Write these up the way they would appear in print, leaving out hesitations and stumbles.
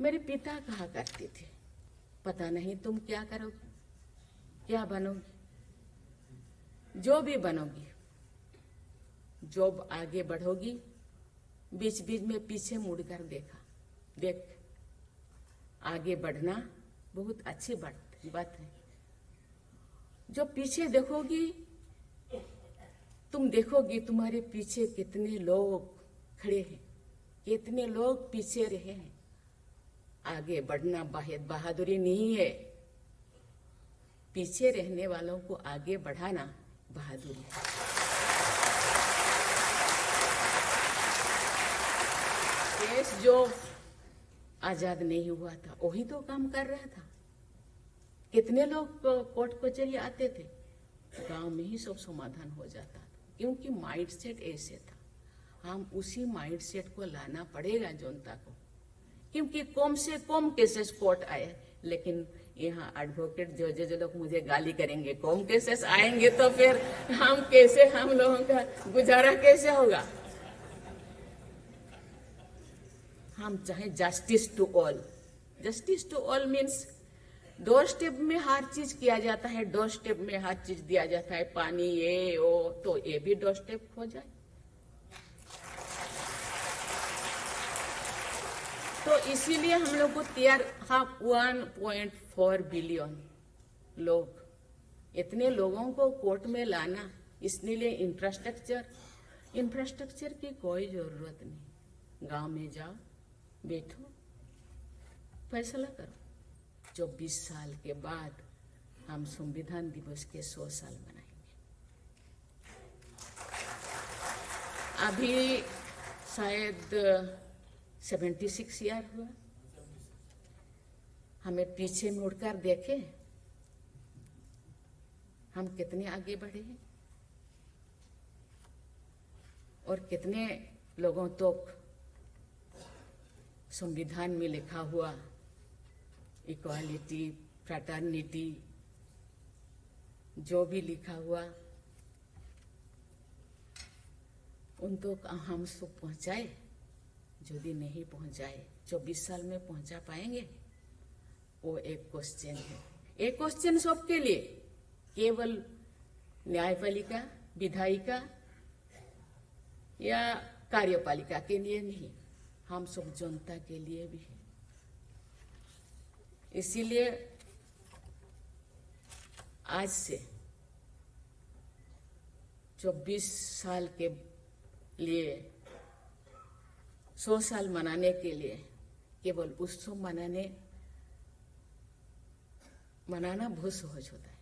मेरे पिता कहा करते थे, पता नहीं तुम क्या करोगी, क्या बनोगी। जो भी बनोगी, जब आगे बढ़ोगी, बीच बीच में पीछे मुड़कर देख, आगे बढ़ना बहुत अच्छी बात है। जो पीछे देखोगी, तुम देखोगी तुम्हारे पीछे कितने लोग खड़े हैं, कितने लोग पीछे रहे हैं। आगे बढ़ना बहादुरी नहीं है, पीछे रहने वालों को आगे बढ़ाना बहादुरी है। देश जो आजाद नहीं हुआ था वही तो काम कर रहा था। कितने लोग कोर्ट कचहरी आते थे, गांव में ही सब समाधान हो जाता था, क्योंकि माइंडसेट ऐसे था। हम उसी माइंडसेट को लाना पड़ेगा जनता को, क्योंकि कम से कम केसेस कोर्ट आए, लेकिन यहाँ एडवोकेट जो लोग मुझे गाली करेंगे, कम केसेस आएंगे तो फिर हम लोगों का गुजारा कैसे होगा। हम चाहे justice to all. Justice to all means doorstep में हर चीज किया जाता है, डोर स्टेप में हर चीज दिया जाता है, पानी ये वो, तो ये भी डोर स्टेप हो जाए। तो इसीलिए हम लोग को 1.4 बिलियन लोग, इतने लोगों को कोर्ट में लाना, इसलिए इंफ्रास्ट्रक्चर की कोई जरूरत नहीं। गांव में जाओ, बैठो, फैसला करो। 24 साल के बाद हम संविधान दिवस के 100 साल मनाएंगे। अभी शायद 76 ईयर हुआ। हमें पीछे मुड़कर देखे, हम कितने आगे बढ़े हैं और कितने लोगों तक संविधान में लिखा हुआ इक्वालिटी, फ्रैटर्निटी, जो भी लिखा हुआ उन तक हम सब पहुंचाए। यदि नहीं पहुंचाए, 24 साल में पहुंचा पाएंगे, वो एक क्वेश्चन है। एक क्वेश्चन सबके लिए, केवल न्यायपालिका, विधायिका या कार्यपालिका के लिए नहीं, हम सब जनता के लिए भी है। इसीलिए आज से 24 साल के लिए 100 साल मनाने के लिए केवल उत्सव मनाना बहुत सहज होता है।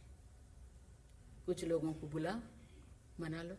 कुछ लोगों को बुलाओ, मना लो।